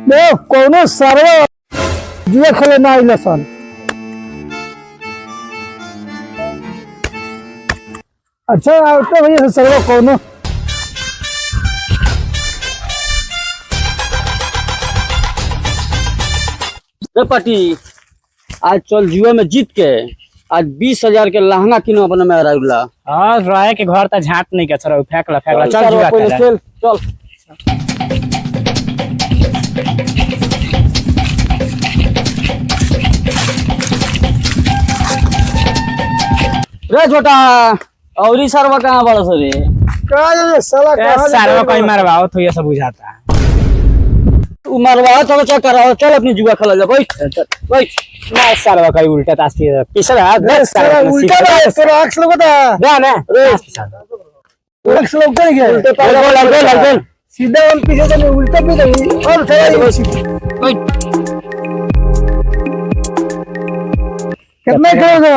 देखो कोनो सर्व जुआ खेले ना आइले सन। अच्छा आते भैया सर्व कोनो पार्टी आज चल जुआ में जीत के आज 20,000 के लहंगा किनो अपना में राउला। हां राय के घर त झाट नहीं के सर फेंकला चल जुआ पहले खेल चल। रे छोटा औरी सरवा कहां बड़ा सरे का साला कहां सारा कोई मारवाओ तो ये सब बुझाता मरवा तो चल कर चल अपनी जुआ खेला जा बैठ बैठ ना सारा कोई उल्टा तास्ती पिछला साला उल्टा तेरा आंख लगता ना ना आंख लोग कर गया उल्टे लग सीधा हम पीछे से उल्टा भी नहीं और बैठ। कितना करोगे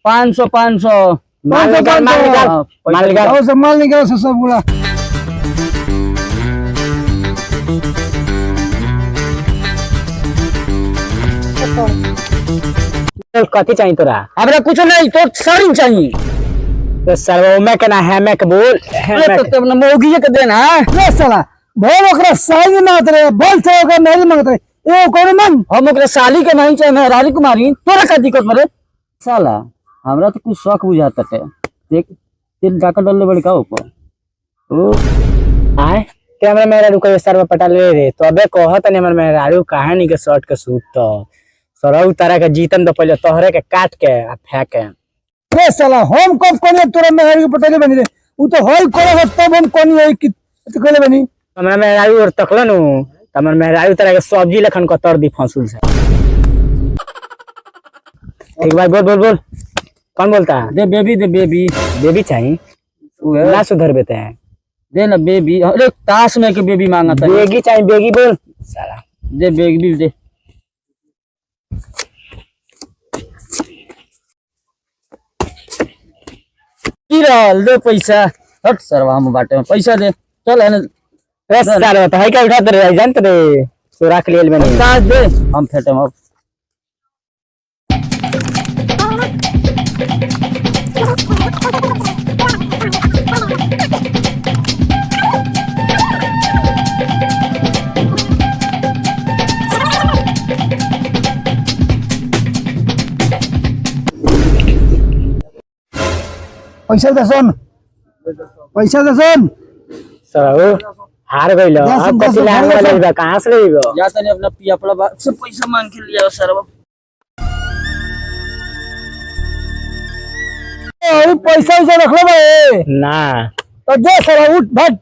500 माल निकाल माल निकालो सब बोला कथी चाहिए तोरा हमरा कुछ नहीं तो सारी चाहिए तो सर्व में के ना है मैं के बोल तो तब ना मौगी के देना ये साला भोल ओकरा साई मांगत रहे बोल से ओकरा नहीं मांगत रहे ए कौन मन हम ओकरा साली के नहीं चाहिए मैं रानी कुमारी तोरा का दिक्कत मरे साला हमरा तो कुछ शौक बुझाता है देख तेल जाकर डाल ले बड़ी का ऊपर ओ आए कैमरा मेरा रुको सर्व पटा ले रे तो अबे कहत नहीं हमर मेरा आरु काहे नहीं के शॉर्ट के सूट तो सरौ तारा के जीतन तो पहले तोहरे के काट के आ फेंके ए साला हम कब कोने तोरा मेहर के पटले बनी रे उ तो होई करे तब हम कोनी होई कि तो कोले बनी हमरा मेरा आरु और तकलन हमर मेरा आरु तारा के सब्जी लखन को तर दी फंसुल से एक बार बोल बोल बोल कौन बोलता है दे बेबी बेबी चाहिए ना सुधर बेते हैं दे ना बेबी अरे ताश में के बेबी मांगा था बेगी चाहिए बेगी बोल साला दे बेबी दे की रहल दे पैसा हट सरवा हम बाटे में पैसा दे चल है ना साला तो है क्या उठा दे जानते रे तो रख लेल में नहीं ताश दे हम फेटे अब पैसा दसन साला हार गइल अब कथि लांग वाला कहां से लेबो या तने अपना पियापड़ा बात से पैसा मांग के लिया सरवा ए पैसा उसे रख लो बे ना तो दे साला उठ भाग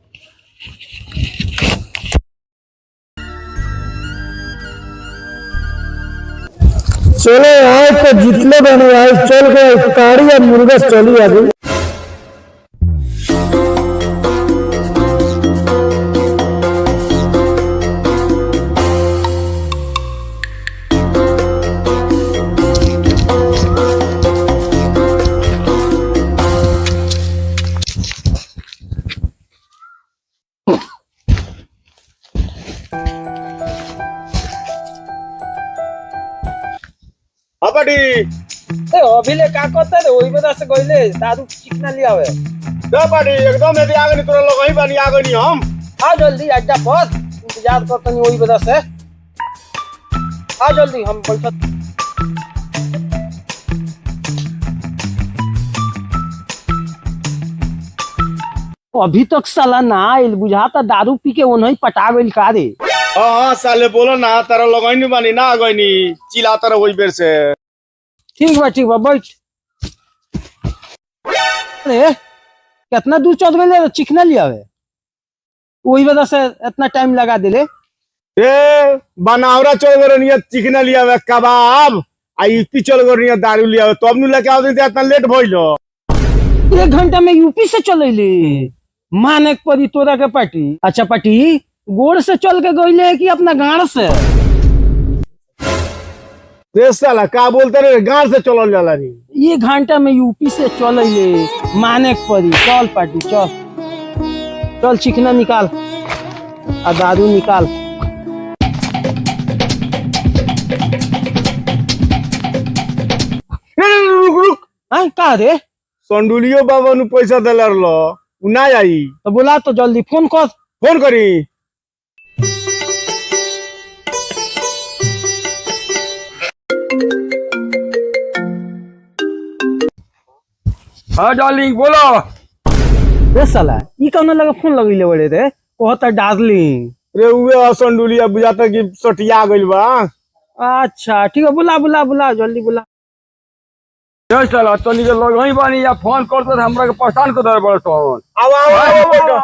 चलो आज तो जितने बने आज चल गए कारी और मुर्गा चली अभी अबडी ए अभिले का करता रे ओई बदा से गइले दारू चिकना लियावे दबाडी एकदम यदि आगनी तोरा लोग ही बनी आगनी हम आ जल्दी अड्डा पर इंतजार करतनी ओई बदा से आ जल्दी हम बैठत अभी तक साला ना आइल बुझाता दारू पी के ओनही पटा गइल का रे हां साले बोलो ना तारा लोग ही बनी ना आगनी चिल्ला तारा वही बेर से ठीक बा बैठ अरे कितना दूर चल गइले चिकना लियावे ओही वजह से इतना टाइम लगा दिले ए बनावरा चल गो रनिया चिकना लिया वे कबाब आ यूपी चल गो रनिया दारू लिया वे तब नु लेके आवत इतना लेट भइलो 1 घंटा में यूपी से चलैले माने परी तोरा के पार्टी अच्छा पार्टी गोड़ से चल के गइले कि अपना गांव से रे साला का बोलते रे गांव से चलल जाला नी 1 घंटा में यूपी से चलैले माने परी चल पार्टी चल चल चिकना निकाल आ दारू निकाल हाँ का रे संडुलियो बाबा नु पैसा देला लो उ ना आई तो बोला तो जल्दी फोन कर। फोन करी हाँ डार्लिंग बोलो। रे साला ई कौन लगा फोन लगइले बड़े रे कहता डार्लिंग। रे उहे संडुलिया बुझाता कि सटिया गइल बा। अच्छा ठीक है बुला बुला बुला जल्दी बुला। ये साला तनी के लोग वहीं बानी या फोन करते हमरा के पहचान को दर बड़ फोन। आओ आओ आओ बैठो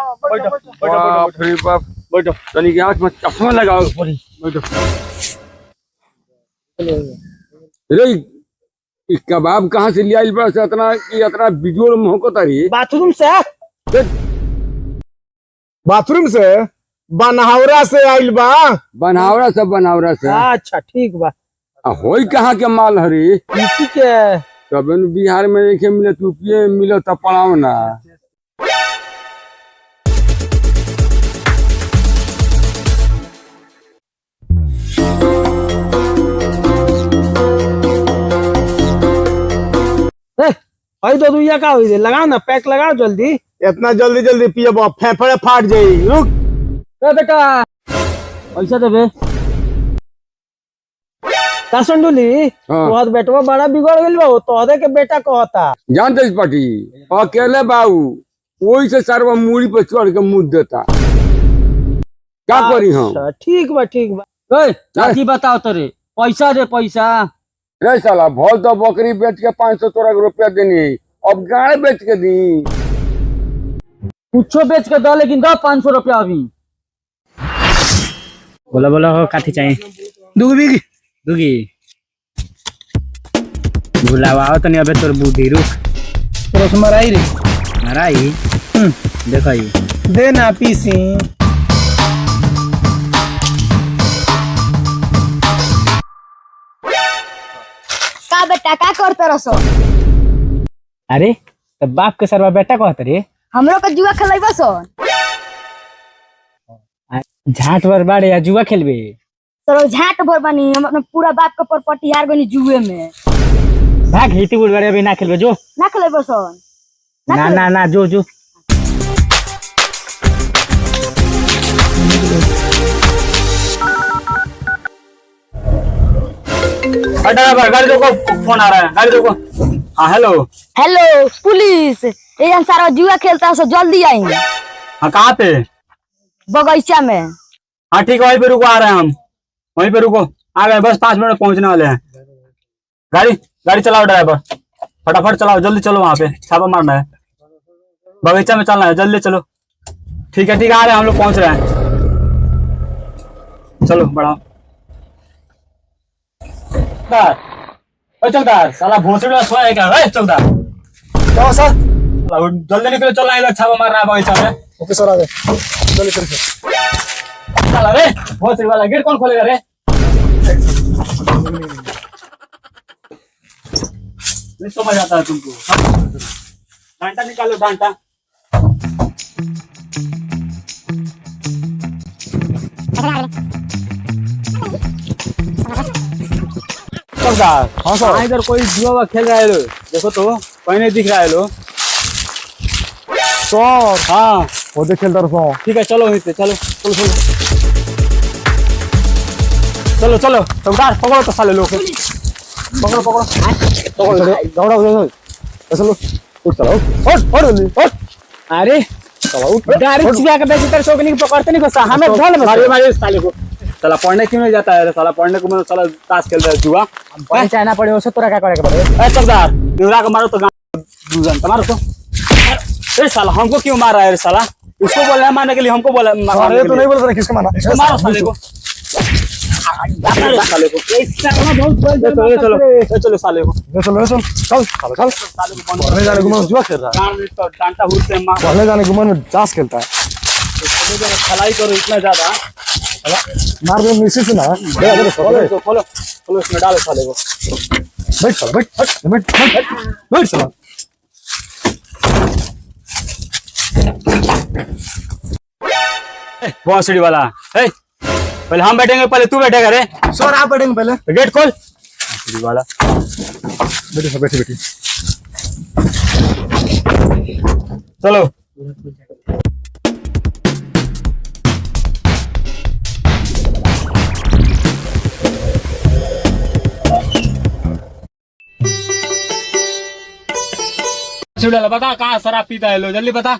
बाप रे बाप बैठो तनी के आंख में चश्मा लगाओ पड़ी बैठो। रे ई कबाब कहाँ से ले आइल बा से इतना बिजोड़ मोहको तारी बाथरूम से बाथरूम से बनहावरा से आइल बा। बनावरा से अच्छा ठीक बा। होई कहाँ के माल हरी यूपी के तब बिहार में नहीं मिले यूपीए मिलो तब पढ़ाओ ना। भाई तो दुनिया का हुई लगाओ ना पैक लगाओ जल्दी। इतना जल्दी जल्दी पिए बा फेफड़े फाट जाई। रुक बेटा पैसा देबे। संडुली हाँ। तोहर बेटवा बड़ा बिगड़ गेल बा तोहरे के बेटा कहता। जानते इस पार्टी अकेले बाबू वही से सर्व मूड़ी पे चढ़ के मुँह देता क्या करी हम। अच्छा, ठीक बा ठीक बा। ओए चाची बताओ तोरे पैसा दे पैसा। रे साला भल तो बकरी बेच के 500 तोरा के रुपया देनी अब गाय बेच के दी। कुछो बेच के दो लेकिन दो 500 रुपया अभी। बोला बोला हो काथी चाहिए दुगी बुलावा तो नहीं अबे तोर बुद्धि रुक मराई रे नाराई देखो ये दे ना पीसी। का बेटा का करते रसो? अरे तो बाप के सरवा बेटा कहत रे हमरो के जुआ खेलैबा सो? झाट भर बाड़े या जुआ खेलबे। तोरो झाट भर बनी हम अपने पूरा बाप के प्रॉपर्टी हार गनी जुए में। भाग हिती बुड़ बाड़े अभी ना खेलबे जो ना खेलैबा सो? ना ना ना जो जो गाड़ी देखो फोन आ रहा है गाड़ी देखो। हाँ हेलो हेलो पुलिस ये सारा जुआ खेलता है सो जल्दी आई। हाँ कहाँ पे बगीचा में। हाँ ठीक है वहीं पे रुको आ रहे हैं हम वहीं पे रुको आ गए बस 5 मिनट में पहुंचने वाले हैं। गाड़ी चलाओ ड्राइवर फटाफट चलाओ जल्दी चलो वहां पे छापा मारना है बगीचा में चलना है जल्दी चलो। ठीक है आ रहे हैं हम लोग पहुंच रहे हैं चलो बढ़ाओ। चौकीदार साला भोसड़ी वाला सोया है क्या चौकीदार तो सर जल्दी निकलो चल रहा छापा मार रहा है बगीचा में। ओके सर आ गए जल्दी करिए। साला रे भोसड़ी वाला गेट कौन खोलेगा रे? नहीं समझ आता है तुमको। डांटा निकालो डांटा। हाँ सर इधर कोई जुआ खेल रहा है लो देखो तो कहीं नहीं दिख रहा है लो। सर हाँ वो देख खेलता रहो। ठीक है चलो वहीं पे चलो चलो चलो चलो चलो चौकीदार पकड़ो तो साले लोग पकड़ो पकड़ो दौड़ा दौड़ा चलो उठ चलो उठ अरे गाड़ी चिपका के बेचे तेरे शौक नहीं पकड़ते नहीं को हमें ढोल मारे मारे साले को। साला पढ़ने क्यों नहीं जाता है साला पढ़ने को मैं साला ताश खेल रहा है जुआ पैसा चाहना पड़े उससे तोरा क्या करे पड़े। ए चौकीदार निवरा को मारो तो दूजन तुम्हारे को। ए साला हमको क्यों मार रहा है रे साला? उसको बोला है मारने के लिए हमको बोला अरे तो नहीं बोल रहा किसको मारा इसको मारो साले को साले को चलो चलो चलो साले को चल चल चल साले को पढ़ने जाने गुमान जुआ खेल रहा गांव में तो डांटा हुरते मार है। पढ़ने जाने गुमान में ताश खेलता है। खलाई करो इतना ज्यादा मार दो मिसी से ना खोलो खोलो खोलो इसमें डालो साले को। बैठ चल बैठ चल भोसड़ी वाला है पहले हम बैठेंगे पहले तू बैठेगा रे। सर आप बैठेंगे पहले गेट खोल भोसड़ी वाला बैठे बैठे बैठे चलो शिवलाल बता कहाँ शराब पीता है लो जल्दी बता।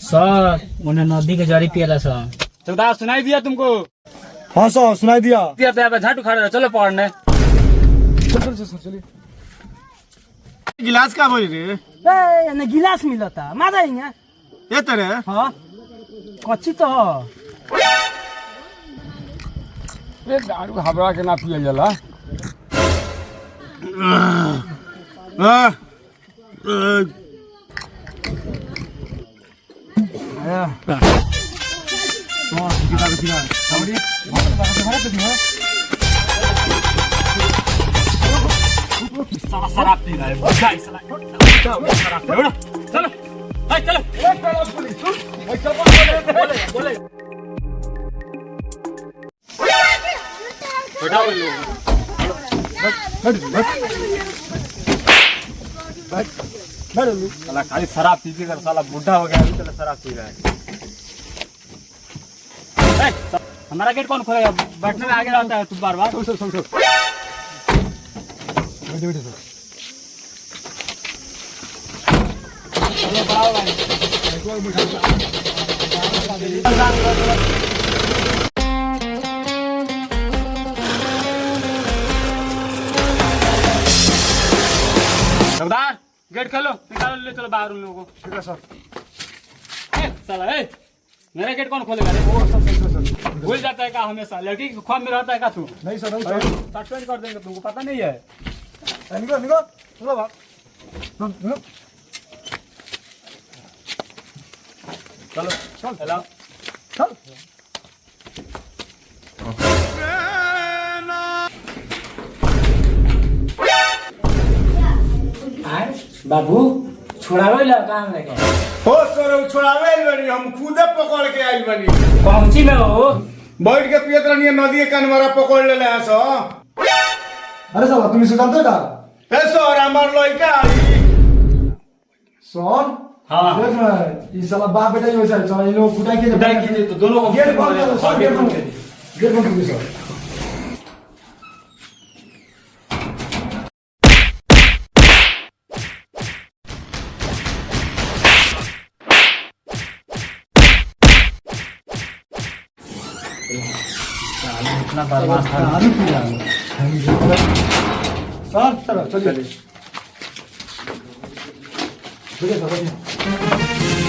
सर उन्हें नदी के जड़ी पियला सर। चौकीदार सुनाई दिया तुमको? हाँ सर सुनाई दिया। दिया तो यहाँ पे झाटू खा रहे हो, चलो पकड़ने। गिलास का बोल रे ए गिलास मिलता माजा हिंगा ये तरह हाँ कच्ची तो ए दारू घबरा के ना पियल जाला। शराब पी रहा है शराब पी रहा है। चलो चलो बैठाओ इन लोगों को। साला खाली शराब पी कर साला बुढ़ा हो गया, अभी चला शराब पी रहा है। हमारा गेट कौन खोलेगा? बैठने में आगे रहता है तू बार बार। चौकीदार गेट खोलो, निकालो, ले चलो बाहर उन लोगों को। ठीक है सर। साला मेरा गेट कौन खोलेगा रे? भूल जाता है का हमेशा? लड़की के ख्वाब में रहता है का तू? नहीं सर सस्पेंड कर देंगे तुमको, पता नहीं है? निको निको चलो बात चलो चल हेलो चल। बाबू छोड़ावे लगा हम लेके हो सर छोड़ावे आइल बनी, हम खुदे पकड़ के आइल बनी। कौन सी में हो बैठ के पियत रहनी नदी के कनवरा पकड़ ले हैं सो। अरे साला तुम इसे जानते का? ए सर हमार लइका आई सोन हाँ देख ना ये साला बाप बेटा ही वैसा है। चलो ये लोग कुटाई कीजिए तो दोनों को गेट बंद करो सर, गेट बंद कीजिए, गेट बंद कीजिए सर। इतना बर्बाद सर चलो चलिए। चलिए सर, बैठिए।